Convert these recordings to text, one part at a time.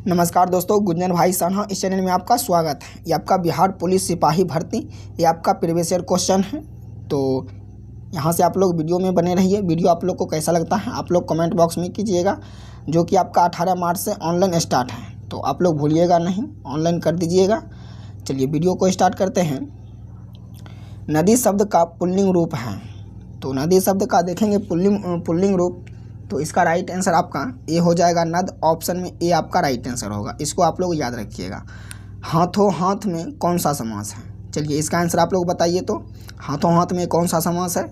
नमस्कार दोस्तों, गुंजन भाई सान्हा इस चैनल में आपका स्वागत है। ये आपका बिहार पुलिस सिपाही भर्ती, ये आपका प्रीवियस ईयर क्वेश्चन है। तो यहाँ से आप लोग वीडियो में बने रहिए। वीडियो आप लोग को कैसा लगता है आप लोग कमेंट बॉक्स में कीजिएगा। जो कि आपका 18 मार्च से ऑनलाइन स्टार्ट है, तो आप लोग भूलिएगा नहीं, ऑनलाइन कर दीजिएगा। चलिए वीडियो को स्टार्ट करते हैं। नदी शब्द का पुल्लिंग रूप है, तो नदी शब्द का देखेंगे पुल्लिंग रूप, तो इसका राइट आंसर आपका ए हो जाएगा नद। ऑप्शन में ए आपका राइट आंसर होगा, इसको आप लोग याद रखिएगा। हाथों हाथ में कौन सा समास है? चलिए इसका आंसर आप लोग बताइए। तो हाथों हाथ में कौन सा समास है?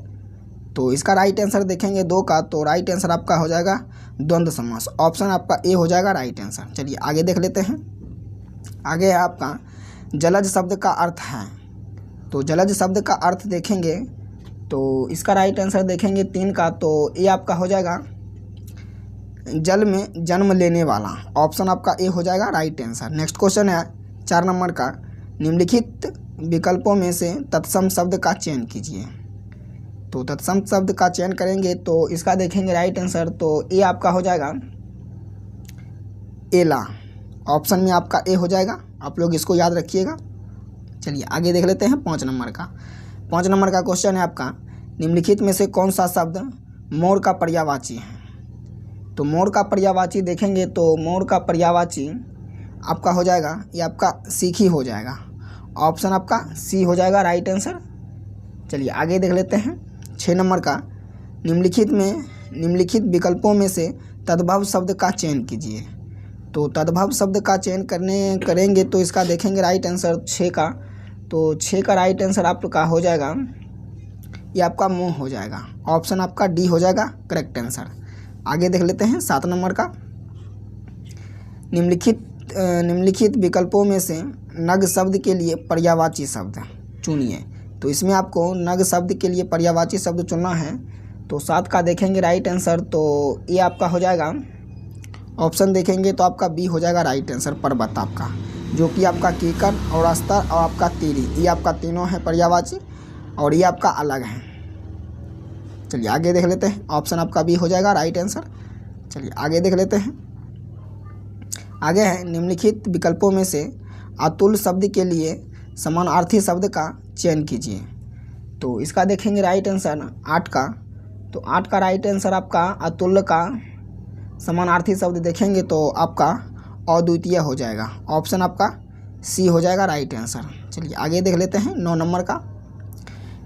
तो इसका राइट आंसर देखेंगे 2 का, तो राइट आंसर आपका हो जाएगा द्वंद्व समास। ऑप्शन आपका ए हो जाएगा राइट आंसर। चलिए आगे देख लेते हैं। आगे है आपका जलज शब्द का अर्थ है, तो जलज शब्द का अर्थ देखेंगे तो इसका राइट आंसर देखेंगे 3 का, तो ये आपका हो जाएगा जल में जन्म लेने वाला। ऑप्शन आपका ए हो जाएगा राइट आंसर। नेक्स्ट क्वेश्चन है 4 नंबर का। निम्नलिखित विकल्पों में से तत्सम शब्द का चयन कीजिए। तो तत्सम शब्द का चयन करेंगे तो इसका देखेंगे राइट आंसर, तो ए आपका हो जाएगा एला। ऑप्शन में आपका ए हो जाएगा, आप लोग इसको याद रखिएगा। चलिए आगे देख लेते हैं 5 नंबर का। 5 नंबर का क्वेश्चन है आपका, निम्नलिखित में से कौन सा शब्द मोर का पर्यायवाची है? तो मोर का पर्यायवाची देखेंगे तो मोर का पर्यायवाची आपका हो जाएगा, ये आपका सीखी हो जाएगा। ऑप्शन आपका सी हो जाएगा राइट आंसर। चलिए आगे देख लेते हैं 6 नंबर का। निम्नलिखित विकल्पों में से तद्भव शब्द का चयन कीजिए। तो तद्भव शब्द का चयन करेंगे तो इसका देखेंगे राइट आंसर 6 का, तो 6 का राइट आंसर आपका हो जाएगा, ये आपका मुँह हो जाएगा। ऑप्शन आपका डी हो जाएगा करेक्ट आंसर। आगे देख लेते हैं 7 नंबर का। निम्नलिखित विकल्पों में से नग शब्द के लिए पर्यायवाची शब्द चुनिए। तो इसमें आपको नग शब्द के लिए पर्यायवाची शब्द चुनना है, तो 7 का देखेंगे राइट आंसर, तो ये आपका हो जाएगा। ऑप्शन देखेंगे तो आपका बी हो जाएगा राइट आंसर, पर्वत आपका, जो कि आपका कीकर और अस्तर और आपका तीरी, ये आपका तीनों है पर्यायवाची और ये आपका अलग है। चलिए आगे देख लेते हैं। ऑप्शन आपका बी हो जाएगा राइट आंसर। चलिए आगे देख लेते हैं। आगे है निम्नलिखित विकल्पों में से अतुल शब्द के लिए समानार्थी शब्द का चयन कीजिए। तो इसका देखेंगे राइट आंसर 8 का, तो 8 का राइट आंसर आपका अतुल का समानार्थी शब्द देखेंगे तो आपका अद्वितीय हो जाएगा। ऑप्शन आपका सी हो जाएगा राइट आंसर। चलिए आगे देख लेते हैं 9 नंबर का।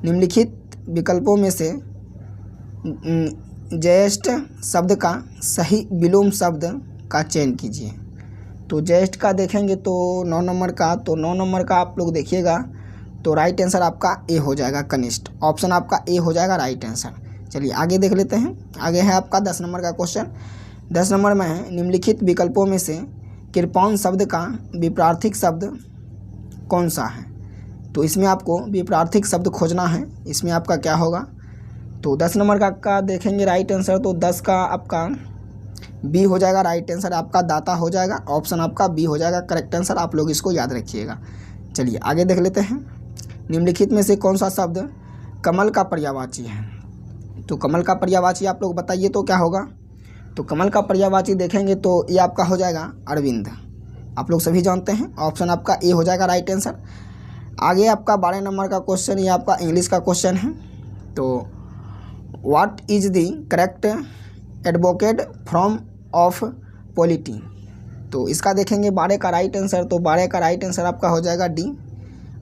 निम्नलिखित विकल्पों में से ज्येष्ठ शब्द का सही विलोम शब्द का चयन कीजिए। तो ज्येष्ठ का देखेंगे तो 9 नंबर का, तो 9 नंबर का आप लोग देखिएगा तो राइट आंसर आपका ए हो जाएगा कनिष्ठ। ऑप्शन आपका ए हो जाएगा राइट आंसर। चलिए आगे देख लेते हैं। आगे है आपका 10 नंबर का क्वेश्चन। 10 नंबर में है निम्नलिखित विकल्पों में से कृपाण शब्द का विपरीत शब्द कौन सा है? तो इसमें आपको विपरीत शब्द खोजना है। इसमें आपका क्या होगा? तो 10 नंबर का देखेंगे राइट आंसर, तो 10 का आपका बी हो जाएगा राइट आंसर, आपका दाता हो जाएगा। ऑप्शन आपका बी हो जाएगा करेक्ट आंसर, आप लोग इसको याद रखिएगा। चलिए आगे देख लेते हैं। निम्नलिखित में से कौन सा शब्द कमल का पर्यायवाची है? तो कमल का पर्यायवाची आप लोग बताइए तो क्या होगा? तो कमल का पर्यायवाची देखेंगे तो ये आपका हो जाएगा अरविंद, आप लोग सभी जानते हैं। ऑप्शन आपका ए हो जाएगा राइट आंसर। आगे आपका 12 नंबर का क्वेश्चन, ये आपका इंग्लिश का क्वेश्चन है। तो what is the correct advocate form of polity? तो इसका देखेंगे 12 का राइट आंसर, तो 12 का राइट आंसर आपका हो जाएगा डी,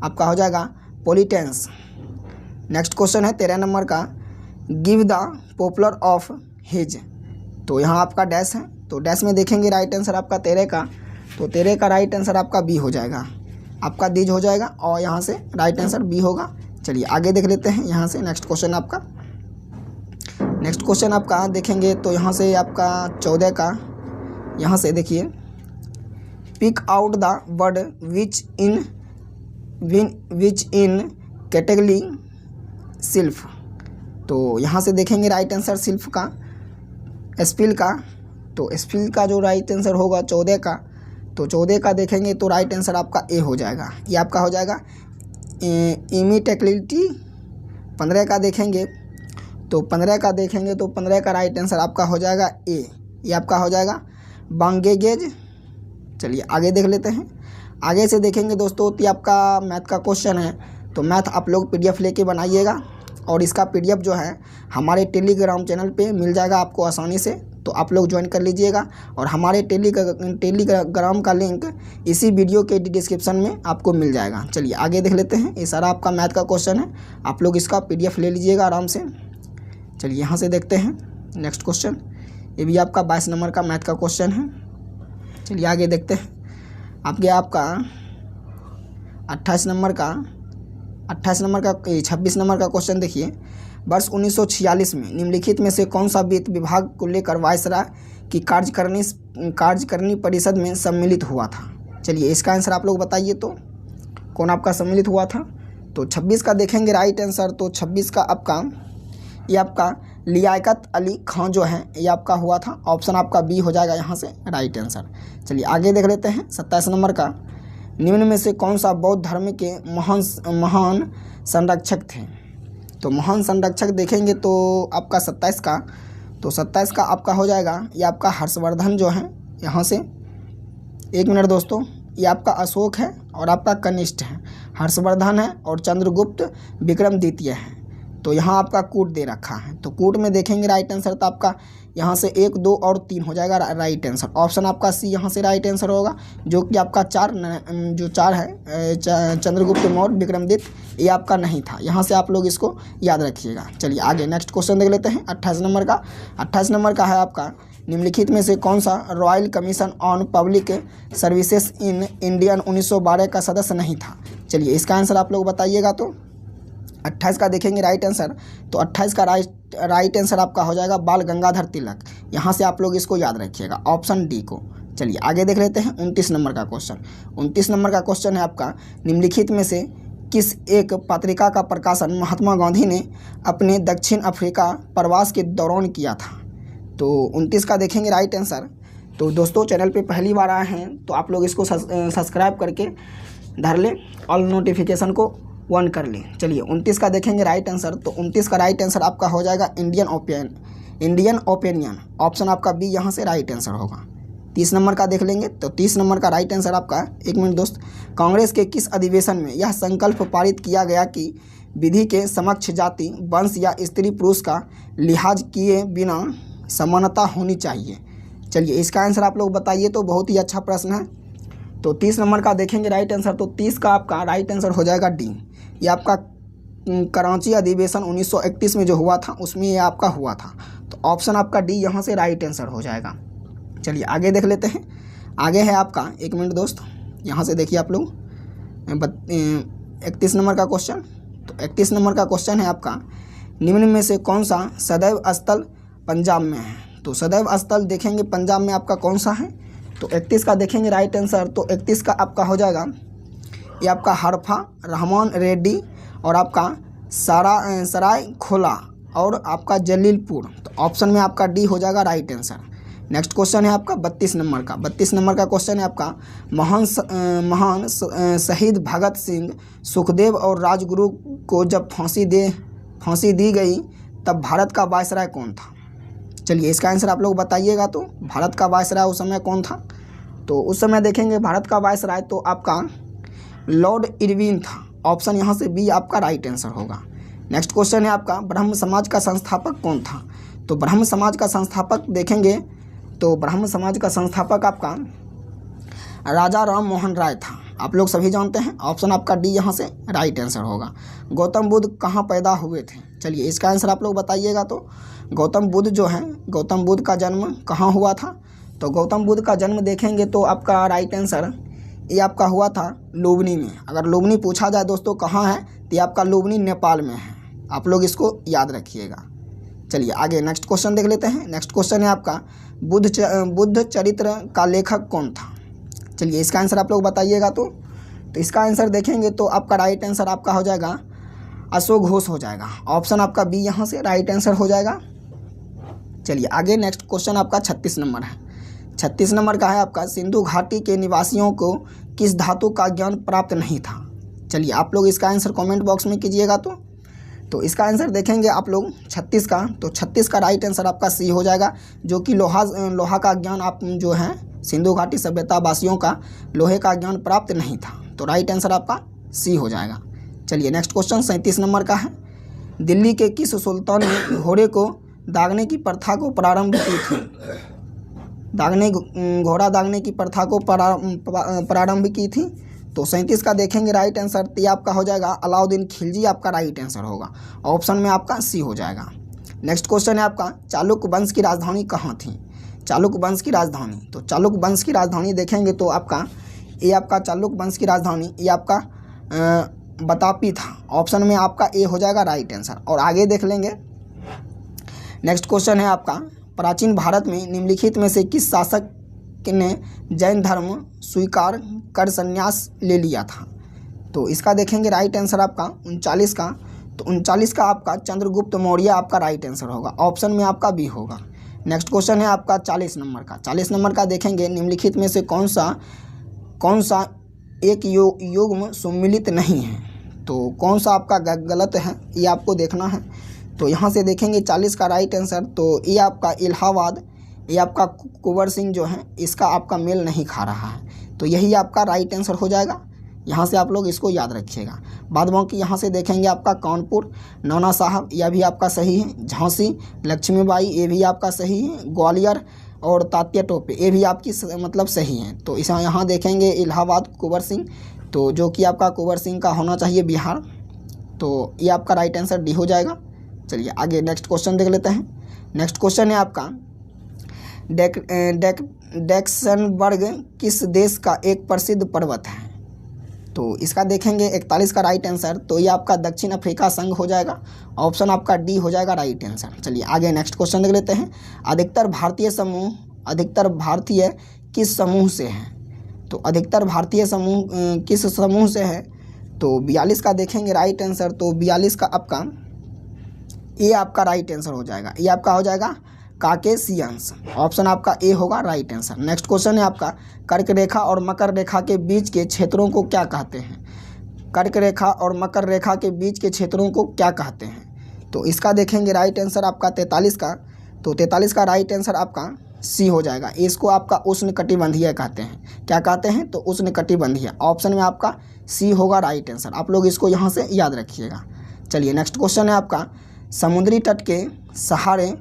आपका हो जाएगा पॉलिटेंस। नेक्स्ट क्वेश्चन है 13 नंबर का। Give the popular of his. तो यहाँ आपका डैश है, तो डैश में देखेंगे राइट आंसर आपका 13 का, तो 13 का राइट आंसर आपका बी हो जाएगा, आपका दीज हो जाएगा और यहाँ से राइट आंसर बी होगा। चलिए आगे देख लेते हैं यहाँ से नेक्स्ट क्वेश्चन आपका। नेक्स्ट क्वेश्चन आपका देखेंगे तो यहाँ से आपका 14 का, यहाँ से देखिए pick out the word which in category self. तो यहाँ से देखेंगे राइट आंसर सिल्फ का, स्पिल का, तो स्पिल का जो राइट आंसर होगा 14 का, तो 14 का देखेंगे तो राइट आंसर आपका ए हो जाएगा, ये आपका हो जाएगा इमिटेक्लिटी। 15 का देखेंगे तो 15 का देखेंगे तो 15 का राइट आंसर आपका हो जाएगा ए, ये आपका हो जाएगा बांगेगेज। चलिए आगे देख लेते हैं। आगे से देखेंगे दोस्तों तो ये आपका मैथ का क्वेश्चन है। तो मैथ आप लोग PDF लेके बनाइएगा और इसका PDF जो है हमारे टेलीग्राम चैनल पे मिल जाएगा आपको आसानी से, तो आप लोग ज्वाइन कर लीजिएगा। और हमारे टेलीग्राम का लिंक इसी वीडियो के डिस्क्रिप्शन में आपको मिल जाएगा। चलिए आगे देख लेते हैं। ये सारा आपका मैथ का क्वेश्चन है, आप लोग इसका PDF ले लीजिएगा आराम से। चलिए यहाँ से देखते हैं नेक्स्ट क्वेश्चन। ये भी आपका 22 नंबर का मैथ का क्वेश्चन है। चलिए आगे देखते हैं। आपका 26 नंबर का 26 नंबर का क्वेश्चन देखिए। वर्ष 1946 में निम्नलिखित में से कौन सा वित्त विभाग को लेकर वायसराय की कार्यकारिणी परिषद में सम्मिलित हुआ था? चलिए इसका आंसर आप लोग बताइए तो कौन आपका सम्मिलित हुआ था? तो 26 का देखेंगे राइट आंसर। तो 26 का ये आपका लियाकत अली खां जो है ये आपका हुआ था। ऑप्शन आपका बी हो जाएगा यहाँ से राइट आंसर। चलिए आगे देख लेते हैं। 27 नंबर का निम्न में से कौन सा बौद्ध धर्म के महान संरक्षक थे? तो महान संरक्षक देखेंगे तो आपका 27 का आपका हो जाएगा ये आपका हर्षवर्धन जो है यहाँ से। एक मिनट दोस्तों, ये आपका अशोक है और आपका कनिष्ठ है, हर्षवर्धन है और चंद्रगुप्त विक्रम द्वितीय है। तो यहाँ आपका कूट दे रखा है, तो कूट में देखेंगे राइट आंसर तो आपका यहाँ से 1, 2 और 3 हो जाएगा राइट आंसर। ऑप्शन आपका सी यहाँ से राइट आंसर होगा, जो कि आपका 4 है चंद्रगुप्त मौर्य विक्रमादित्य ये आपका नहीं था। यहाँ से आप लोग इसको याद रखिएगा। चलिए आगे नेक्स्ट क्वेश्चन देख लेते हैं। 28 नंबर का 28 नंबर का है आपका निम्नलिखित में से कौन सा royal commission on public services in Indian 1912 का सदस्य नहीं था? चलिए इसका आंसर आप लोग बताइएगा। तो 28 का देखेंगे राइट आंसर। तो 28 का राइट आंसर आपका हो जाएगा बाल गंगाधर तिलक। यहाँ से आप लोग इसको याद रखिएगा, ऑप्शन डी को। चलिए आगे देख लेते हैं 29 नंबर का क्वेश्चन। 29 नंबर का क्वेश्चन है आपका निम्नलिखित में से किस एक पत्रिका का प्रकाशन महात्मा गांधी ने अपने दक्षिण अफ्रीका प्रवास के दौरान किया था? तो 29 का देखेंगे राइट आंसर। तो दोस्तों चैनल पे पहली बार आए हैं तो आप लोग इसको सब्सक्राइब करके धर लें, ऑल नोटिफिकेशन को ऑन कर लें। चलिए 29 का देखेंगे राइट आंसर। तो 29 का राइट आंसर आपका हो जाएगा इंडियन ओपिनियन। ऑप्शन आपका बी यहाँ से राइट आंसर होगा। 30 नंबर का देख लेंगे। तो 30 नंबर का राइट आंसर आपका, एक मिनट दोस्त, कांग्रेस के किस अधिवेशन में यह संकल्प पारित किया गया कि विधि के समक्ष जाति, वंश या स्त्री पुरुष का लिहाज किए बिना समानता होनी चाहिए? चलिए इसका आंसर आप लोग बताइए। तो बहुत ही अच्छा प्रश्न है। तो 30 नंबर का देखेंगे राइट आंसर। तो 30 का आपका राइट आंसर हो जाएगा डी। ये आपका कराची अधिवेशन 1931 में जो हुआ था उसमें ये आपका हुआ था। तो ऑप्शन आपका डी यहाँ से राइट आंसर हो जाएगा। चलिए आगे देख लेते हैं। आगे है आपका, एक मिनट दोस्त, यहाँ से देखिए आप लोग 31 नंबर का क्वेश्चन। तो 31 नंबर का क्वेश्चन है आपका निम्न में से कौन सा सदैव स्थल पंजाब में है? तो सदैव स्थल देखेंगे पंजाब में आपका कौन सा है? तो 31 का देखेंगे राइट आंसर। तो 31 का आपका हो जाएगा ये आपका हरफा, रहमान रेड्डी और आपका सराय खोला और आपका जलीलपुर। तो ऑप्शन में आपका डी हो जाएगा राइट आंसर। नेक्स्ट क्वेश्चन है आपका 32 नंबर का। 32 नंबर का क्वेश्चन है आपका महान शहीद भगत सिंह, सुखदेव और राजगुरु को जब फांसी दी गई तब भारत का वायसराय कौन था? चलिए इसका आंसर आप लोग बताइएगा। तो भारत का वायसराय उस समय कौन था? तो उस समय देखेंगे भारत का वायसराय तो आपका लॉर्ड इरविन था। ऑप्शन यहाँ से बी आपका राइट आंसर होगा। नेक्स्ट क्वेश्चन है आपका ब्रह्म समाज का संस्थापक कौन था? तो ब्रह्म समाज का संस्थापक देखेंगे तो ब्रह्म समाज का संस्थापक आपका राजा राम मोहन राय था। आप लोग सभी जानते हैं। ऑप्शन आपका डी यहाँ से राइट आंसर होगा। गौतम बुद्ध कहाँ पैदा हुए थे? चलिए इसका आंसर आप लोग बताइएगा। तो गौतम बुद्ध जो है, गौतम बुद्ध का जन्म कहाँ हुआ था? तो गौतम बुद्ध का जन्म देखेंगे तो आपका राइट आंसर ये आपका हुआ था लुम्बिनी में। अगर लुम्बिनी पूछा जाए दोस्तों कहाँ है तो ये आपका लुम्बिनी नेपाल में है। आप लोग इसको याद रखिएगा। चलिए आगे नेक्स्ट क्वेश्चन देख लेते हैं। नेक्स्ट क्वेश्चन है आपका बुद्ध चरित्र का लेखक कौन था? चलिए इसका आंसर आप लोग बताइएगा। तो इसका आंसर देखेंगे तो आपका राइट आंसर आपका हो जाएगा अशोक घोष हो जाएगा। ऑप्शन आपका बी यहाँ से राइट आंसर हो जाएगा। चलिए आगे नेक्स्ट क्वेश्चन आपका 36 नंबर है। 36 नंबर का है आपका सिंधु घाटी के निवासियों को किस धातु का ज्ञान प्राप्त नहीं था? चलिए आप लोग इसका आंसर कमेंट बॉक्स में कीजिएगा। तो इसका आंसर देखेंगे आप लोग 36 का। तो 36 का राइट आंसर आपका सी हो जाएगा, जो कि लोहा का ज्ञान आप जो है सिंधु घाटी सभ्यता वासियों का लोहे का ज्ञान प्राप्त नहीं था। तो राइट आंसर आपका सी हो जाएगा। चलिए नेक्स्ट क्वेश्चन 37 नंबर का है। दिल्ली के किस सुल्तान ने घोड़े को दागने की प्रथा को प्रारंभ की थी? घोड़ा दागने की प्रथा को प्रारंभ की थी। तो 37 का देखेंगे राइट आंसर, तो ये आपका हो जाएगा अलाउद्दीन खिलजी आपका राइट आंसर होगा। ऑप्शन में आपका सी हो जाएगा। नेक्स्ट क्वेश्चन है आपका, चालुक्य वंश की राजधानी कहाँ थी? चालुक्य वंश की राजधानी, तो चालुक्य वंश की राजधानी देखेंगे तो आपका ये आपका चालुक्य वंश की राजधानी ये आपका बतापी था। ऑप्शन में आपका ए हो जाएगा राइट आंसर। और आगे देख लेंगे। नेक्स्ट क्वेश्चन है आपका, प्राचीन भारत में निम्नलिखित में से किस शासक ने जैन धर्म स्वीकार कर संन्यास ले लिया था? तो इसका देखेंगे राइट आंसर आपका 39 का। तो 39 का आपका चंद्रगुप्त मौर्य आपका राइट आंसर होगा। ऑप्शन में आपका बी होगा। नेक्स्ट क्वेश्चन है आपका 40 नंबर का। 40 नंबर का देखेंगे, निम्नलिखित में से कौन सा एक युग्म सम्मिलित नहीं है? तो कौन सा आपका गलत है ये आपको देखना है। तो यहाँ से देखेंगे 40 का राइट आंसर, तो ये आपका इलाहाबाद ये आपका कुंवर सिंह जो है इसका आपका मेल नहीं खा रहा है। तो यही आपका राइट आंसर हो जाएगा। यहाँ से आप लोग इसको याद रखिएगा। बाद बाकी यहाँ से देखेंगे आपका कानपुर, नौना साहब यह भी आपका सही है। झांसी लक्ष्मीबाई ये भी आपका सही है। ग्वालियर और तात्या टोपे ये भी आपकी मतलब सही है। तो इस यहाँ देखेंगे इलाहाबाद कुंवर सिंह, तो जो कि आपका कुंवर सिंह का होना चाहिए बिहार। तो ये आपका राइट आंसर डी हो जाएगा। चलिए आगे नेक्स्ट क्वेश्चन देख लेते हैं। नेक्स्ट क्वेश्चन है आपका, डैक्सनबर्ग किस देश का एक प्रसिद्ध पर्वत है? तो इसका देखेंगे 41 का राइट आंसर, तो ये आपका दक्षिण अफ्रीका संघ हो जाएगा। ऑप्शन आपका डी हो जाएगा राइट आंसर। चलिए आगे नेक्स्ट क्वेश्चन देख लेते हैं। अधिकतर भारतीय किस समूह से है? तो अधिकतर भारतीय समूह किस समूह से है? तो 42 का देखेंगे राइट आंसर, तो 42 का आपका ये आपका राइट आंसर हो जाएगा। ये आपका हो जाएगा काकेशियंस। ऑप्शन आपका ए होगा राइट आंसर। नेक्स्ट क्वेश्चन है आपका, कर्क रेखा और मकर रेखा के बीच के क्षेत्रों को क्या कहते हैं? कर्क रेखा और मकर रेखा के बीच के क्षेत्रों को क्या कहते हैं? तो इसका देखेंगे राइट आंसर आपका 43 का। तो 43 का राइट आंसर आपका सी हो जाएगा। इसको आपका उष्णकटिबंधीय कहते हैं। क्या कहते हैं? तो उष्णकटिबंधीय। ऑप्शन में आपका सी होगा राइट आंसर। आप लोग इसको यहाँ से याद रखिएगा। चलिए नेक्स्ट क्वेश्चन है आपका, समुद्री तट के सहारे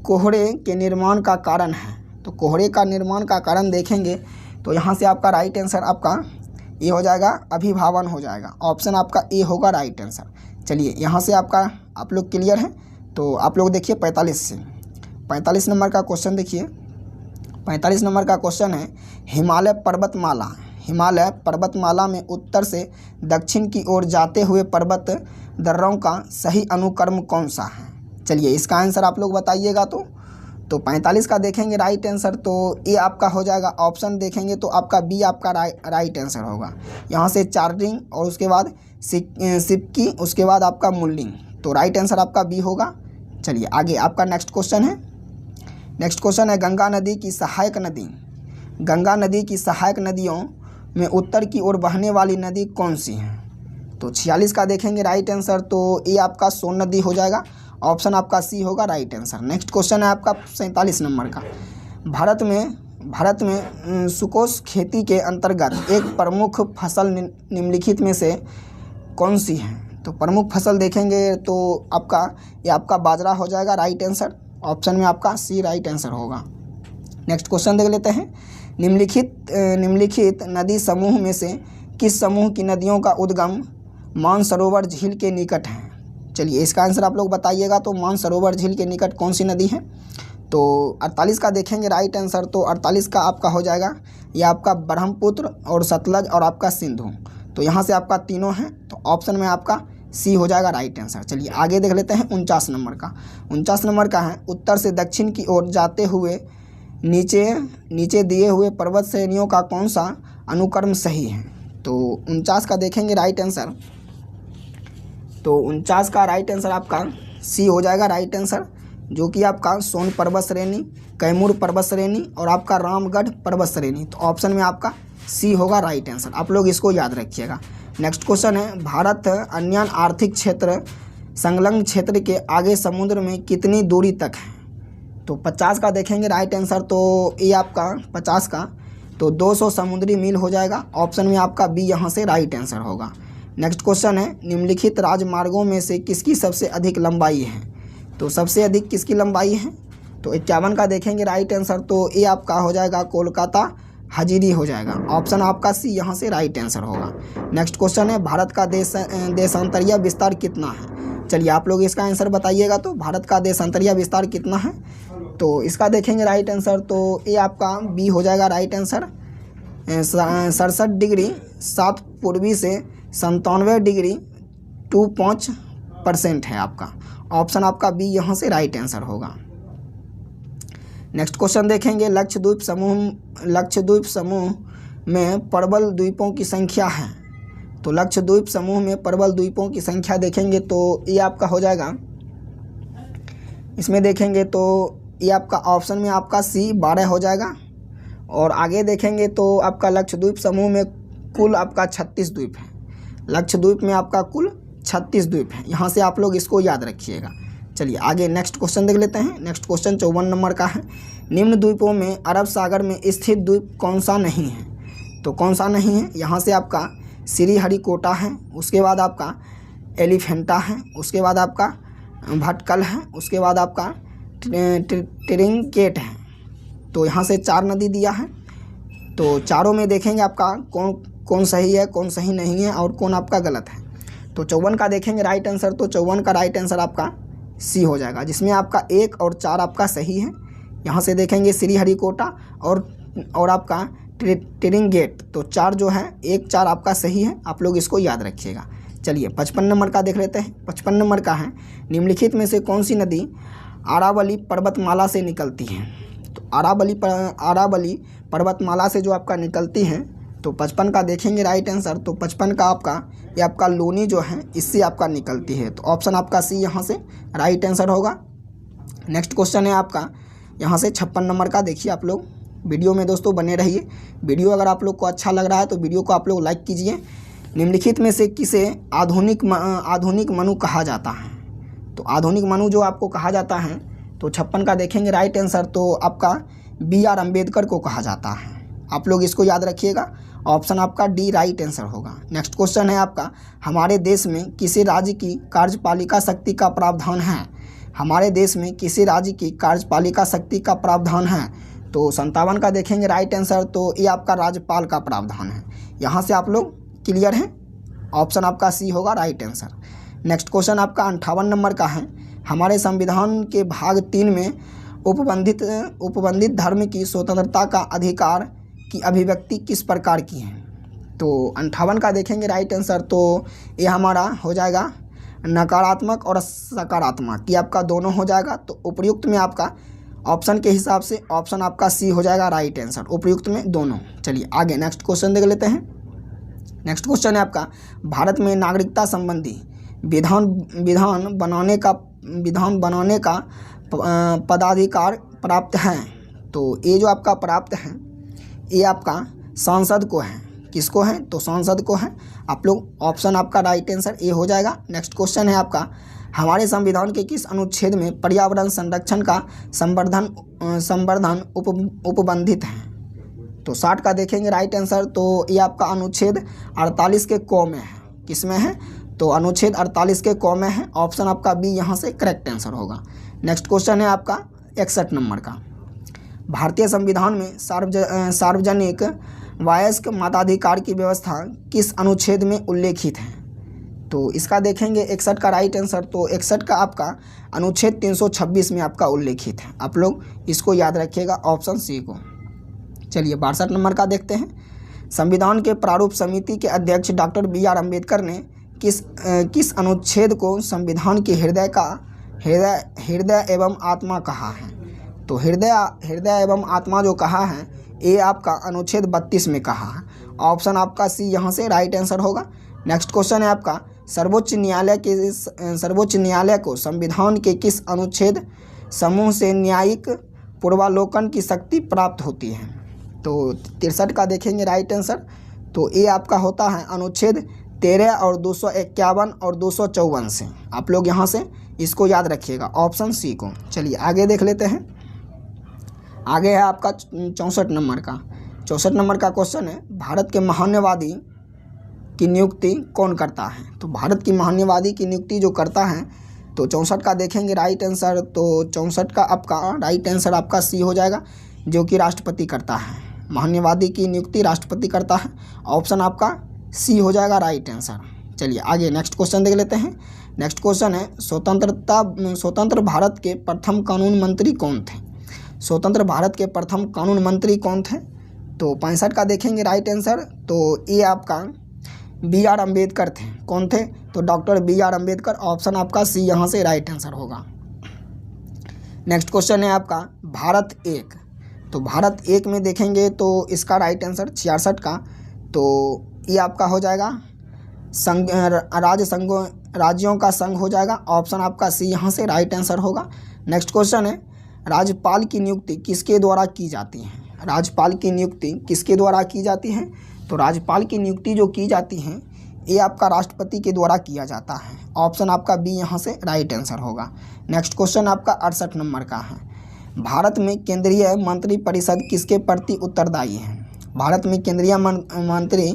कोहरे के निर्माण का कारण है? तो कोहरे का निर्माण का कारण देखेंगे तो यहाँ से आपका राइट आंसर आपका ये हो जाएगा अभिभावन हो जाएगा। ऑप्शन आपका ए होगा राइट आंसर। चलिए यहाँ से आपका आप लोग क्लियर है। तो आप लोग देखिए 45 से 45 नंबर का क्वेश्चन देखिए। 45 नंबर का क्वेश्चन है, हिमालय पर्वतमाला में उत्तर से दक्षिण की ओर जाते हुए पर्वत दर्रों का सही अनुक्रम कौन सा है? चलिए इसका आंसर आप लोग बताइएगा। तो 45 का देखेंगे राइट आंसर, तो ये आपका हो जाएगा। ऑप्शन देखेंगे तो आपका बी आपका राइट आंसर होगा। यहाँ से चार्जिंग और उसके बाद सिपकी उसके बाद आपका मुल्लिंग। तो राइट आंसर आपका बी होगा। चलिए आगे आपका नेक्स्ट क्वेश्चन है। नेक्स्ट क्वेश्चन है, गंगा नदी की सहायक नदियों में उत्तर की ओर बहने वाली नदी कौन सी है? तो 46 का देखेंगे राइट आंसर, तो ये आपका सोन नदी हो जाएगा। ऑप्शन आपका सी होगा राइट आंसर। नेक्स्ट क्वेश्चन है आपका 47 नंबर का, भारत में सुकोस खेती के अंतर्गत एक प्रमुख फसल निम्नलिखित में से कौन सी है? तो प्रमुख फसल देखेंगे तो आपका ये आपका बाजरा हो जाएगा राइट आंसर। ऑप्शन में आपका सी राइट आंसर होगा। नेक्स्ट क्वेश्चन देख लेते हैं। निम्नलिखित नदी समूह में से किस समूह की नदियों का उद्गम मानसरोवर झील के निकट है? चलिए इसका आंसर आप लोग बताइएगा। तो मानसरोवर झील के निकट कौन सी नदी है? तो 48 का देखेंगे राइट आंसर, तो 48 का आपका हो जाएगा ये आपका ब्रह्मपुत्र और सतलज और आपका सिंधु। तो यहाँ से आपका तीनों हैं, तो ऑप्शन में आपका सी हो जाएगा राइट आंसर। चलिए आगे देख लेते हैं 49 नंबर का। 49 नंबर का है, उत्तर से दक्षिण की ओर जाते हुए नीचे दिए हुए पर्वत श्रेणियों का कौन सा अनुक्रम सही है? तो 49 का देखेंगे राइट आंसर, तो 49 का राइट आंसर आपका सी हो जाएगा राइट आंसर, जो कि आपका सोन पर्वत श्रेणी, कैमूर पर्वत श्रेणी और आपका रामगढ़ पर्वत श्रेणी। तो ऑप्शन में आपका सी होगा राइट आंसर। आप लोग इसको याद रखिएगा। नेक्स्ट क्वेश्चन है, भारत अन्य आर्थिक क्षेत्र संलग्न क्षेत्र के आगे समुद्र में कितनी दूरी तक है? तो 50 का देखेंगे राइट आंसर, तो ये आपका 50 का तो 200 समुद्री मील हो जाएगा। ऑप्शन में आपका बी यहाँ से राइट आंसर होगा। नेक्स्ट क्वेश्चन है, निम्नलिखित राजमार्गों में से किसकी सबसे अधिक लंबाई है? तो सबसे अधिक किसकी लंबाई है? तो 51 का देखेंगे राइट आंसर, तो ये आपका हो जाएगा कोलकाता हाजीरी हो जाएगा। ऑप्शन आपका सी यहाँ से राइट आंसर होगा। नेक्स्ट क्वेश्चन है, भारत का देशांतरीय विस्तार कितना है? चलिए आप लोग इसका आंसर बताइएगा। तो भारत का देशांतरीय विस्तार कितना है? तो इसका देखेंगे राइट आंसर, तो ये आपका बी हो जाएगा राइट आंसर। 67 डिग्री 7 पूर्वी से 97 डिग्री 25% है आपका। ऑप्शन आपका बी यहाँ से राइट आंसर होगा। नेक्स्ट क्वेश्चन देखेंगे, लक्षद्वीप समूह में प्रबल द्वीपों की संख्या है। तो लक्षद्वीप समूह में प्रबल द्वीपों की संख्या देखेंगे तो ये आपका हो जाएगा, इसमें देखेंगे तो ये आपका ऑप्शन में आपका सी 12 हो जाएगा। और आगे देखेंगे तो आपका लक्षद्वीप समूह में कुल आपका 36 द्वीप है। लक्षद्वीप में आपका कुल 36 द्वीप है। यहाँ से आप लोग इसको याद रखिएगा। चलिए आगे नेक्स्ट क्वेश्चन देख लेते हैं। नेक्स्ट क्वेश्चन 54 नंबर का है, निम्न द्वीपों में अरब सागर में स्थित द्वीप कौन सा नहीं है? तो कौन सा नहीं है? यहाँ से आपका श्रीहरिकोटा है, उसके बाद आपका एलिफेंटा है, उसके बाद आपका भटकल है, उसके बाद आपका ट्रिंकेट है। तो यहाँ से 4 नदी दिया है, तो चारों में देखेंगे आपका कौन सही है, कौन सही नहीं है और कौन आपका गलत है। तो 54 का देखेंगे राइट आंसर, तो 54 का राइट आंसर आपका सी हो जाएगा, जिसमें आपका 1 और 4 आपका सही है। यहाँ से देखेंगे श्रीहरिकोटा और आपका ट्रिंगेट, तो 4 जो है 1 4 आपका सही है। आप लोग इसको याद रखिएगा। चलिए 55 नंबर का देख लेते हैं। 55 नंबर का है, निम्नलिखित में से कौन सी नदी अरावली पर्वतमाला से निकलती है? तो अरावली पर्वतमाला से जो आपका निकलती है, तो 55 का देखेंगे राइट आंसर, तो 55 का आपका ये आपका लूनी जो है इससे आपका निकलती है। तो ऑप्शन आपका सी यहाँ से राइट आंसर होगा। नेक्स्ट क्वेश्चन है आपका यहाँ से 56 नंबर का। देखिए आप लोग वीडियो में दोस्तों बने रहिए। वीडियो अगर आप लोग को अच्छा लग रहा है तो वीडियो को आप लोग लाइक कीजिए। निम्नलिखित में से किसे आधुनिक मनु कहा जाता है? तो आधुनिक मनु जो आपको कहा जाता है, तो 56 का देखेंगे राइट आंसर, तो आपका BR अम्बेडकर को कहा जाता है। आप लोग इसको याद रखिएगा। ऑप्शन आपका डी राइट आंसर होगा। नेक्स्ट क्वेश्चन है आपका, हमारे देश में किसी राज्य की कार्यपालिका शक्ति का प्रावधान है? हमारे देश में किसी राज्य की कार्यपालिका शक्ति का प्रावधान है? तो 57 का देखेंगे राइट आंसर, तो ये आपका राज्यपाल का प्रावधान है। यहाँ से आप लोग क्लियर हैं। ऑप्शन आपका सी होगा राइट आंसर। नेक्स्ट क्वेश्चन आपका 58 नंबर का है, हमारे संविधान के भाग 3 में उपबंधित धर्म की स्वतंत्रता का अधिकार की अभिव्यक्ति किस प्रकार की है? तो 58 का देखेंगे राइट आंसर, तो ये हमारा हो जाएगा नकारात्मक और सकारात्मक, ये आपका दोनों हो जाएगा। तो उपयुक्त में आपका ऑप्शन के हिसाब से ऑप्शन आपका सी हो जाएगा राइट आंसर, उपयुक्त में दोनों। चलिए आगे नेक्स्ट क्वेश्चन देख लेते हैं। नेक्स्ट क्वेश्चन है आपका, भारत में नागरिकता संबंधी विधान बनाने का पदाधिकार प्राप्त है। तो ये जो आपका प्राप्त है ये आपका सांसद को है। किसको है? तो सांसद को है। आप लोग ऑप्शन आपका राइट आंसर ए हो जाएगा। नेक्स्ट क्वेश्चन है आपका, हमारे संविधान के किस अनुच्छेद में पर्यावरण संरक्षण का संवर्धन उपबंधित है? तो 60 का देखेंगे राइट आंसर, तो ये आपका अनुच्छेद 48 के क में है। किस में है? तो अनुच्छेद 48 के क में है। ऑप्शन आपका बी यहाँ से करेक्ट आंसर होगा। नेक्स्ट क्वेश्चन है आपका 61 नंबर का, भारतीय संविधान में सार्वजनिक वयस्क मताधिकार की व्यवस्था किस अनुच्छेद में उल्लेखित है? तो इसका देखेंगे 61 का राइट आंसर, तो 61 का आपका अनुच्छेद 326 में आपका उल्लेखित है। आप लोग इसको याद रखिएगा, ऑप्शन सी को। चलिए 62 नंबर का देखते हैं, संविधान के प्रारूप समिति के अध्यक्ष डॉक्टर BR अम्बेडकर ने किस अनुच्छेद को संविधान के हृदय एवं आत्मा कहा है? तो हृदय एवं आत्मा जो कहा है ये आपका अनुच्छेद 32 में कहा है। ऑप्शन आपका सी यहाँ से राइट आंसर होगा। नेक्स्ट क्वेश्चन है आपका, सर्वोच्च न्यायालय को संविधान के किस अनुच्छेद समूह से न्यायिक पूर्वालोकन की शक्ति प्राप्त होती है? तो 63 का देखेंगे राइट आंसर, तो ये आपका होता है अनुच्छेद 13 और 251 और 254 से। आप लोग यहाँ से इसको याद रखिएगा, ऑप्शन सी को। चलिए आगे देख लेते हैं। आगे है आपका 64 नंबर का। 64 नंबर का क्वेश्चन है, भारत के महान्यवादी की नियुक्ति कौन करता है? तो भारत की महान्यवादी की नियुक्ति जो करता है, तो 64 का देखेंगे राइट आंसर, तो 64 का आपका राइट आंसर आपका सी हो जाएगा, जो कि राष्ट्रपति करता है। महान्यवादी की नियुक्ति राष्ट्रपति करता है, ऑप्शन आपका सी हो जाएगा राइट आंसर। चलिए आगे नेक्स्ट क्वेश्चन देख लेते हैं। नेक्स्ट क्वेश्चन है, स्वतंत्र भारत के प्रथम कानून मंत्री कौन थे? स्वतंत्र भारत के प्रथम कानून मंत्री कौन थे? तो 65 का देखेंगे राइट आंसर, तो ये आपका B.R. अम्बेडकर थे। कौन थे? तो डॉक्टर B.R. अम्बेडकर, ऑप्शन आपका सी यहाँ से राइट आंसर होगा। नेक्स्ट क्वेश्चन है आपका भारत एक। तो भारत एक में देखेंगे तो इसका राइट आंसर 66 का, तो ये आपका हो जाएगा संघ, राज्यों का संघ हो जाएगा, ऑप्शन आपका सी यहाँ से राइट आंसर होगा। नेक्स्ट क्वेश्चन है, राज्यपाल की नियुक्ति किसके द्वारा की जाती है? राज्यपाल की नियुक्ति किसके द्वारा की जाती है? तो राज्यपाल की नियुक्ति जो की जाती है, ये आपका राष्ट्रपति के द्वारा किया जाता है, ऑप्शन आपका बी यहाँ से राइट आंसर होगा। नेक्स्ट क्वेश्चन आपका 68 नंबर का है, भारत में केंद्रीय मंत्री परिषद किसके प्रति उत्तरदायी है? भारत में केंद्रीय मंत्री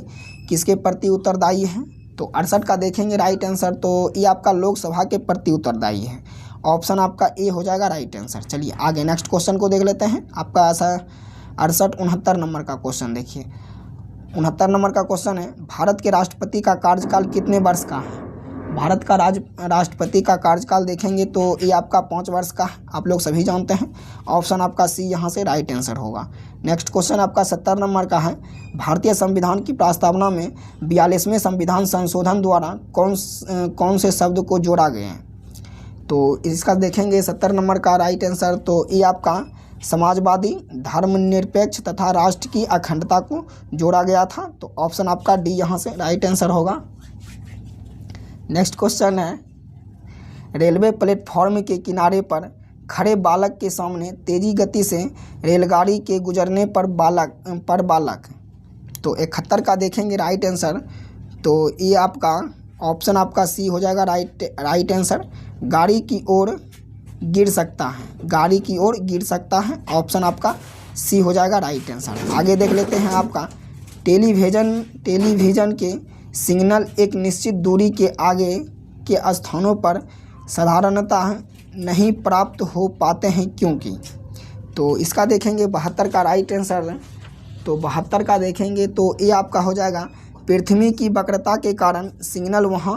किसके प्रति उत्तरदायी है? तो 68 का देखेंगे राइट आंसर, तो ये आपका लोकसभा के प्रति उत्तरदायी है, ऑप्शन आपका ए हो जाएगा राइट आंसर। चलिए आगे नेक्स्ट क्वेश्चन को देख लेते हैं। आपका ऐसा 69 नंबर का क्वेश्चन देखिए। 69 नंबर का क्वेश्चन है, भारत के राष्ट्रपति का कार्यकाल कितने वर्ष का है? भारत का राष्ट्रपति का कार्यकाल देखेंगे तो ये आपका 5 वर्ष का है, आप लोग सभी जानते हैं, ऑप्शन आपका सी यहाँ से राइट आंसर होगा। नेक्स्ट क्वेश्चन आपका 70 नंबर का है, भारतीय संविधान की प्रस्तावना में 42वें संविधान संशोधन द्वारा कौन से शब्द को जोड़ा गया है? तो इसका देखेंगे 70 नंबर का राइट आंसर, तो ये आपका समाजवादी, धर्मनिरपेक्ष तथा राष्ट्र की अखंडता को जोड़ा गया था, तो ऑप्शन आपका डी यहाँ से राइट आंसर होगा। नेक्स्ट क्वेश्चन है, रेलवे प्लेटफॉर्म के किनारे पर खड़े बालक के सामने तेजी गति से रेलगाड़ी के गुजरने पर बालक, तो 71 का देखेंगे राइट आंसर, तो ये आपका ऑप्शन आपका सी हो जाएगा राइट आंसर, गाड़ी की ओर गिर सकता है, गाड़ी की ओर गिर सकता है, ऑप्शन आपका सी हो जाएगा राइट आंसर। आगे देख लेते हैं आपका टेलीविज़न के सिग्नल एक निश्चित दूरी के आगे के स्थानों पर साधारणतः नहीं प्राप्त हो पाते हैं क्योंकि, तो इसका देखेंगे 72 का राइट आंसर, तो 72 का देखेंगे तो ये आपका हो जाएगा पृथ्वी की वक्रता के कारण सिग्नल वहाँ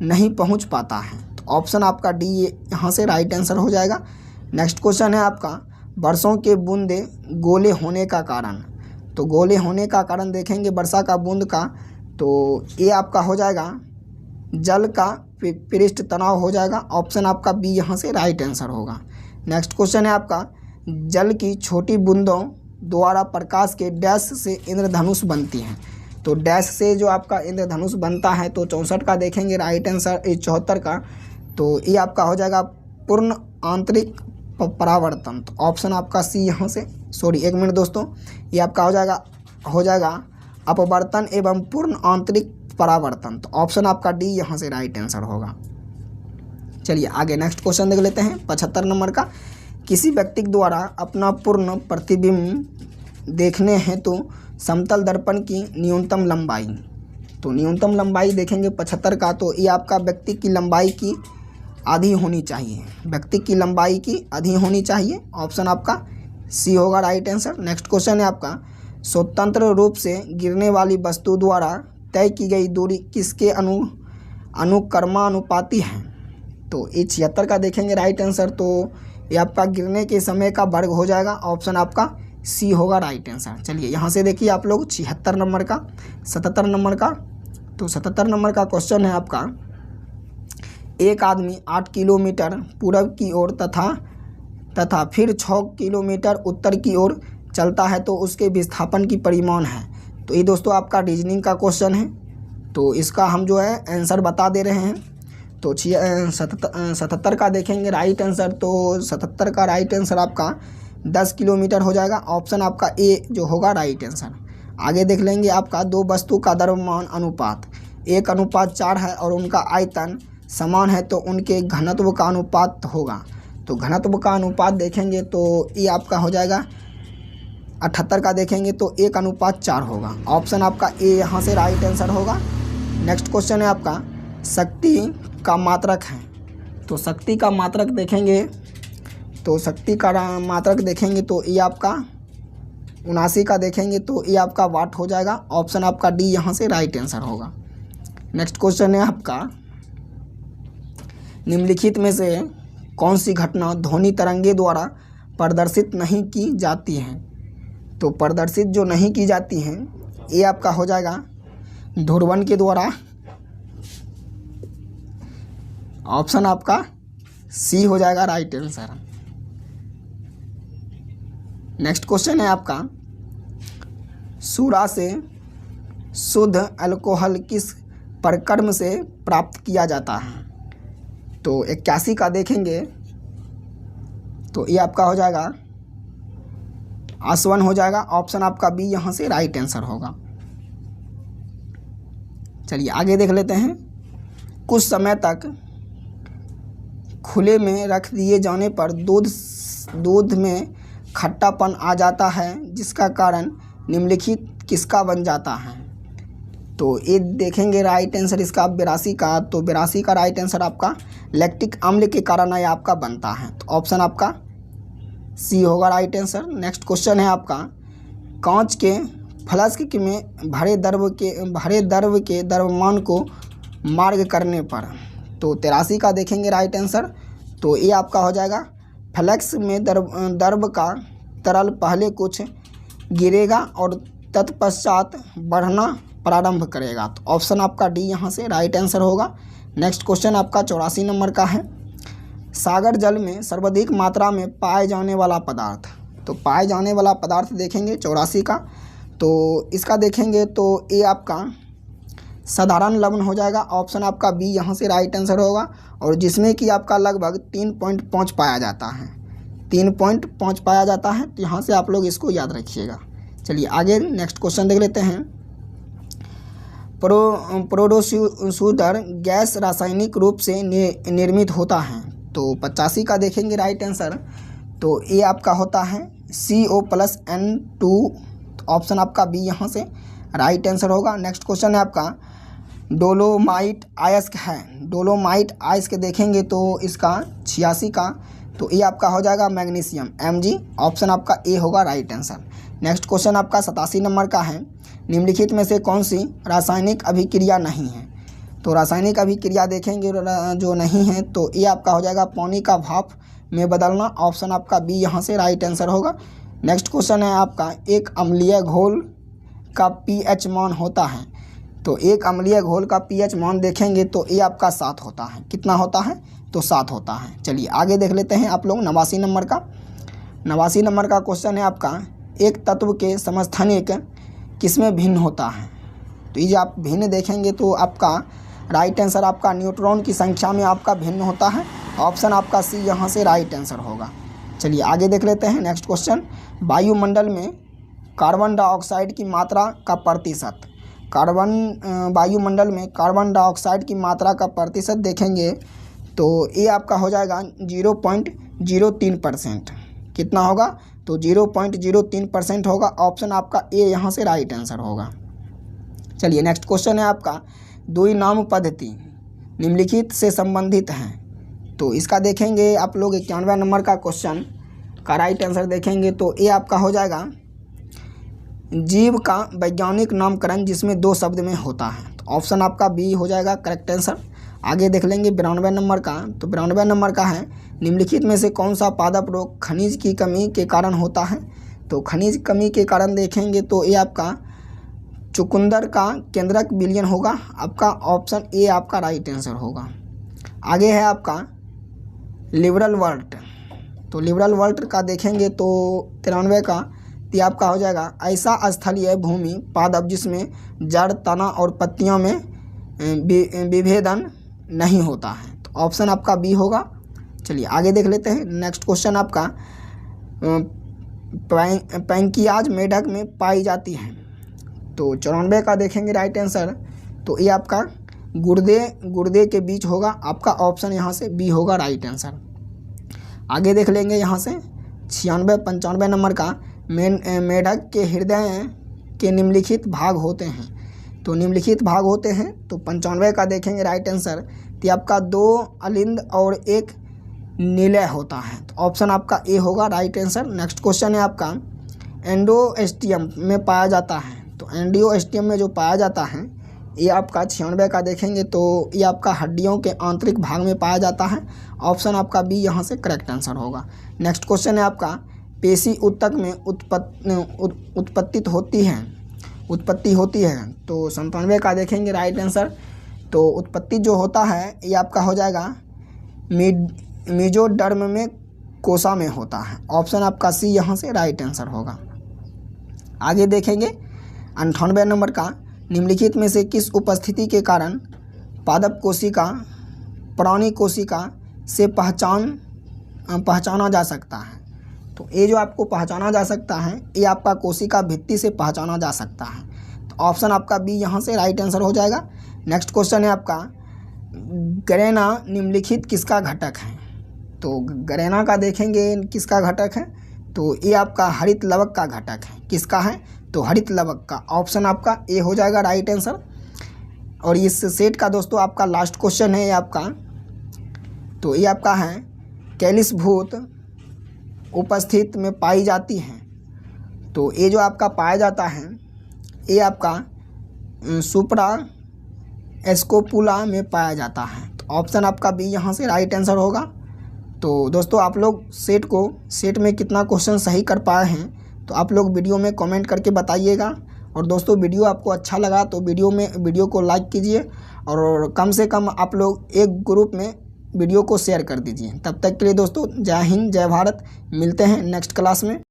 नहीं पहुँच पाता है, तो ऑप्शन आपका डी यहाँ से राइट आंसर हो जाएगा। नेक्स्ट क्वेश्चन है आपका, वर्षों के बूंदे गोले होने का कारण, तो गोले होने का कारण देखेंगे वर्षा का बूंद का, तो ये आपका हो जाएगा जल का पृष्ठ तनाव हो जाएगा, ऑप्शन आपका बी यहाँ से राइट आंसर होगा। नेक्स्ट क्वेश्चन है आपका, जल की छोटी बूंदों द्वारा प्रकाश के डैश से इंद्रधनुष बनती हैं, तो डैश से जो आपका इंद्रधनुष बनता है, तो 64 का देखेंगे राइट आंसर, 74 का, तो ये आपका हो जाएगा पूर्ण आंतरिक परावर्तन, तो ऑप्शन आपका सी यहाँ से, एक मिनट दोस्तों, ये आपका हो जाएगा अपवर्तन एवं पूर्ण आंतरिक परावर्तन, तो ऑप्शन आपका डी यहाँ से राइट आंसर होगा। चलिए आगे नेक्स्ट क्वेश्चन देख लेते हैं 75 नंबर का, किसी व्यक्ति द्वारा अपना पूर्ण प्रतिबिंब देखने हेतु समतल दर्पण की न्यूनतम लंबाई, तो न्यूनतम लंबाई देखेंगे 75 का, तो ये आपका व्यक्ति की लंबाई की आधी होनी चाहिए, व्यक्ति की लंबाई की आधी होनी चाहिए, ऑप्शन आपका सी होगा राइट आंसर। नेक्स्ट क्वेश्चन है आपका, स्वतंत्र रूप से गिरने वाली वस्तु द्वारा तय की गई दूरी किसके अनुक्रमानुपाती है, तो ये 76 का देखेंगे राइट आंसर, तो ये आपका गिरने के समय का वर्ग हो जाएगा, ऑप्शन आपका सी होगा राइट आंसर। चलिए यहाँ से देखिए आप लोग 76 नंबर का 77 नंबर का, तो 77 नंबर का क्वेश्चन है आपका, एक आदमी 8 किलोमीटर पूर्व की ओर तथा फिर 6 किलोमीटर उत्तर की ओर चलता है तो उसके विस्थापन की परिमाण है, तो ये दोस्तों आपका रीजनिंग का क्वेश्चन है, तो इसका हम जो है आंसर बता दे रहे हैं। तो 77 का देखेंगे राइट आंसर, तो 77 का राइट आंसर आपका 10 किलोमीटर हो जाएगा, ऑप्शन आपका ए जो होगा राइट आंसर। आगे देख लेंगे आपका, दो वस्तु का द्रव्यमान अनुपात 1:4 है और उनका आयतन समान है तो उनके घनत्व का अनुपात होगा, तो घनत्व का अनुपात देखेंगे तो ये आपका हो जाएगा 78 का देखेंगे तो 1:4 होगा। ऑप्शन आपका ए यहाँ से राइट आंसर होगा। नेक्स्ट क्वेश्चन है आपका शक्ति का मात्रक है। तो शक्ति का मात्रक देखेंगे तो ये आपका 79 का देखेंगे तो ये आपका वाट हो जाएगा। ऑप्शन आपका डी यहाँ से राइट आंसर होगा। नेक्स्ट क्वेश्चन है आपका निम्नलिखित में से कौन सी घटना ध्वनि तरंगे द्वारा प्रदर्शित नहीं की जाती है। तो प्रदर्शित जो नहीं की जाती हैं ये आपका हो जाएगा ध्रुवण के द्वारा। ऑप्शन आपका सी हो जाएगा राइट आंसर। नेक्स्ट क्वेश्चन है आपका सूरा से शुद्ध अल्कोहल किस प्रक्रम से प्राप्त किया जाता है। तो 81 का देखेंगे तो ये आपका हो जाएगा आसवन हो जाएगा। ऑप्शन आपका बी यहाँ से राइट आंसर होगा। चलिए आगे देख लेते हैं। कुछ समय तक खुले में रख दिए जाने पर दूध में खट्टापन आ जाता है जिसका कारण निम्नलिखित किसका बन जाता है। तो ये देखेंगे राइट आंसर इसका 82 का। तो 82 का राइट आंसर आपका लैक्टिक अम्ल के कारण ये आपका बनता है। तो ऑप्शन आपका सी होगा राइट आंसर। नेक्स्ट क्वेश्चन है आपका कांच के फ्लास्क में भरे द्रव के द्रव्यमान को मार्ग करने पर। तो 83 का देखेंगे राइट आंसर। तो ये आपका हो जाएगा फ्लैक्स में द्रव का तरल पहले कुछ गिरेगा और तत्पश्चात बढ़ना प्रारंभ करेगा। तो ऑप्शन आपका डी यहाँ से राइट आंसर होगा। नेक्स्ट क्वेश्चन आपका 84 नंबर का है सागर जल में सर्वाधिक मात्रा में पाए जाने वाला पदार्थ। तो पाए जाने वाला पदार्थ देखेंगे 84 का। तो इसका देखेंगे तो ये आपका साधारण लवण हो जाएगा। ऑप्शन आपका बी यहाँ से राइट आंसर होगा। और जिसमें कि आपका लगभग 3.5 पाया जाता है, 3.5 पाया जाता है। तो यहाँ से आप लोग इसको याद रखिएगा। चलिए आगे नेक्स्ट क्वेश्चन देख लेते हैं। प्रोड्यूसर गैस रासायनिक रूप से निर्मित होता है। तो 85 का देखेंगे राइट आंसर। तो ये आपका होता है CO+N2। ऑप्शन आपका बी यहाँ से राइट आंसर होगा। नेक्स्ट क्वेश्चन है आपका डोलोमाइट अयस्क है। डोलोमाइट अयस्क देखेंगे तो इसका 86 का। तो ये आपका हो जाएगा मैग्नीशियम Mg। ऑप्शन आपका ए होगा राइट आंसर। नेक्स्ट क्वेश्चन आपका 87 नंबर का है निम्नलिखित में से कौन सी रासायनिक अभिक्रिया नहीं है। तो रासायनिक अभिक्रिया देखेंगे जो नहीं है तो ये आपका हो जाएगा पानी का भाप में बदलना। ऑप्शन आपका बी यहाँ से राइट आंसर होगा। नेक्स्ट क्वेश्चन है आपका एक अम्लीय घोल का pH मान होता है। तो एक अम्लीय घोल का pH मान देखेंगे तो ये आपका 7 होता है। कितना होता है? तो 7 होता है। चलिए आगे देख लेते हैं आप लोग 89 नंबर का। 89 नंबर का क्वेश्चन है आपका एक तत्व के समस्थानिक किसमें भिन्न होता है। तो ये आप भिन्न देखेंगे तो आपका राइट आंसर आपका न्यूट्रॉन की संख्या में आपका भिन्न होता है। ऑप्शन आपका सी यहाँ से राइट आंसर होगा। चलिए आगे देख लेते हैं नेक्स्ट क्वेश्चन। वायुमंडल में कार्बन डाइऑक्साइड की मात्रा का प्रतिशत। वायुमंडल में कार्बन डाइऑक्साइड की मात्रा का प्रतिशत देखेंगे तो ये आपका हो जाएगा 0.03%। कितना होगा? तो 0.03% होगा। ऑप्शन आपका ए यहाँ से राइट आंसर होगा। चलिए नेक्स्ट क्वेश्चन है आपका द्विनाम पद्धति निम्नलिखित से संबंधित है। तो इसका देखेंगे आप लोग 91 नंबर का क्वेश्चन का राइट आंसर देखेंगे तो ये आपका हो जाएगा जीव का वैज्ञानिक नामकरण जिसमें 2 शब्द में होता है। तो ऑप्शन आपका बी हो जाएगा करेक्ट आंसर। आगे देख लेंगे 92 नंबर का। तो 92 नंबर का है निम्नलिखित में से कौन सा पादप रोग खनिज की कमी के कारण होता है। तो खनिज कमी के कारण देखेंगे तो ये आपका चुकंदर का केंद्रक विलयन होगा। आपका ऑप्शन ए आपका राइट आंसर होगा। आगे है आपका लिबरल वर्ट। तो लिबरल वर्ट का देखेंगे तो 93 का ये आपका हो जाएगा ऐसा स्थलीय भूमि पादप जिसमें जड़ तना और पत्तियों में विभेदन नहीं होता है। तो ऑप्शन आपका बी होगा। चलिए आगे देख लेते हैं नेक्स्ट क्वेश्चन आपका पैंकियाज मेढक में पाई जाती है। तो 94 का देखेंगे राइट आंसर। तो ये आपका गुर्दे के बीच होगा। आपका ऑप्शन यहाँ से बी होगा राइट आंसर। आगे देख लेंगे यहाँ से 96 95 नंबर का मेढक के हृदय के निम्नलिखित भाग होते हैं। तो निम्नलिखित भाग होते हैं तो 95 का देखेंगे राइट आंसर। तो आपका 2 अलिंद और 1 निलय होता है। तो ऑप्शन आपका ए होगा राइट आंसर। नेक्स्ट क्वेश्चन है आपका एंडोस्टियम में पाया जाता है। तो एंडोस्टियम में जो पाया जाता है ये आपका 96 का देखेंगे तो ये आपका हड्डियों के आंतरिक भाग में पाया जाता है। ऑप्शन आपका बी यहाँ से करेक्ट आंसर होगा। नेक्स्ट क्वेश्चन है आपका पेशी ऊतक में उत्पत्ति होती है। तो 97 का देखेंगे राइट आंसर। तो उत्पत्ति जो होता है ये आपका हो जाएगा मेजोडर्म में कोशा में होता है। ऑप्शन आपका सी यहाँ से राइट आंसर होगा। आगे देखेंगे 98 नंबर का निम्नलिखित में से किस उपस्थिति के कारण पादप कोशिका प्राणी कोशिका से पहचाना जा सकता है। तो ये जो आपको पहचाना जा सकता है ये आपका कोशिका भित्ति से पहचाना जा सकता है। तो ऑप्शन आपका बी यहाँ से राइट आंसर हो जाएगा। नेक्स्ट क्वेश्चन है आपका गैरेना निम्नलिखित किसका घटक है। तो गैरेना का देखेंगे किसका घटक है। तो ये आपका हरित लवक का घटक है। किसका है तो हरित लवक का। ऑप्शन आपका ए हो जाएगा राइट आंसर। और इस सेट का दोस्तों आपका लास्ट क्वेश्चन है ये आपका। तो ये आपका है कैलिसभूत उपस्थित में पाई जाती है। तो ये जो आपका पाया जाता है ये आपका सुप्रा एस्कोपुला में पाया जाता है। तो ऑप्शन आपका बी यहाँ से राइट आंसर होगा। तो दोस्तों आप लोग सेट में कितना क्वेश्चन सही कर पाए हैं तो आप लोग वीडियो में कमेंट करके बताइएगा। और दोस्तों वीडियो आपको अच्छा लगा तो वीडियो को लाइक कीजिए और कम से कम आप लोग एक ग्रुप में वीडियो को शेयर कर दीजिए। तब तक के लिए दोस्तों जय हिंद जय भारत। मिलते हैं नेक्स्ट क्लास में।